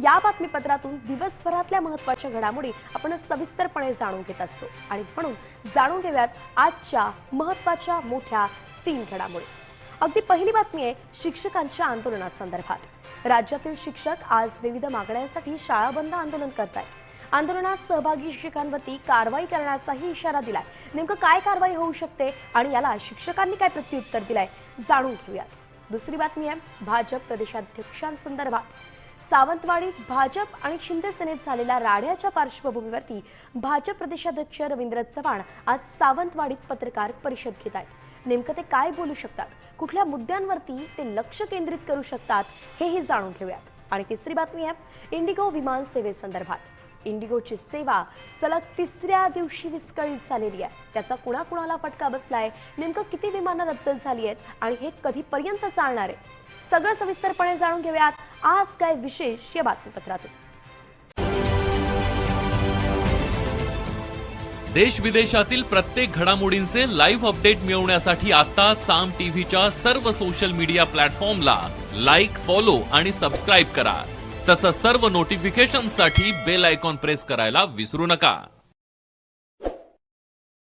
या बातमीपत्रातून दिवसभरातल्या महत्त्वाच्या घडामोडी आपण सविस्तरपणे जाणून घेत असतो आणि म्हणून जाणून घेऊयात आजच्या महत्त्वाच्या मोठ्या 3 घडामोडी। अगदी पहिली बातमी आहे शिक्षकांच्या आंदोलनासंदर्भात। राज्यातील शिक्षक आज विविध मागण्यांसाठी शाळा बंद आंदोलन करतायत। आंदोलनात सहभागी शिक्षकांवरती कारवाई करण्याचाही इशारा दिलाय। नेमकं काय कारवाई होऊ शकते आणि याला शिक्षकांनी काय प्रत्युत्तर दिलंय जाणून घेऊयात। दुसरी बातमी आहे भाजप प्रदेशाध्यक्षांसंदर्भात। सावंतवाडीत भाजप आणि शिंदे सेनेत झालेल्या राड्याच्या पार्श्वभूमीवरती भाजप प्रदेशाध्यक्ष रवींद्र चव्हाण आज सावंतवाडीत पत्रकार परिषद घेत आहेत। नेमकं ते काय बोलू शकतात, कुठल्या मुद्द्यांवरती ते लक्ष केंद्रित करू शकतात हेही जाणून घेऊयात। आणि तिसरी बातमी आहे इंडिगो विमान सेवेसंदर्भात। इंडिगोची सेवा सलग 3ऱ्या दिवशी विस्कळीत झालेली आहे। त्याचा कुणाकुणाला फटका बसलाय, नेमकं किती विमानं रद्द झाली आहेत आणि हे कधीपर्यंत चालणार आहे, सगळं सविस्तरपणे जाणून घेऊयात आज काय विशेष या बातमीपत्रातून। देश विदेशातील प्रत्येक घडामोडींचे लाईव्ह अपडेट मिळवण्यासाठी आता साम टीव्हीच्या सर्व सोशल मीडिया प्लॅटफॉर्मला लाईक, फॉलो आणि सबस्क्राईब करा। तसंच सर्व नोटिफिकेशनसाठी बेल आयकॉन प्रेस करायला विसरू नका।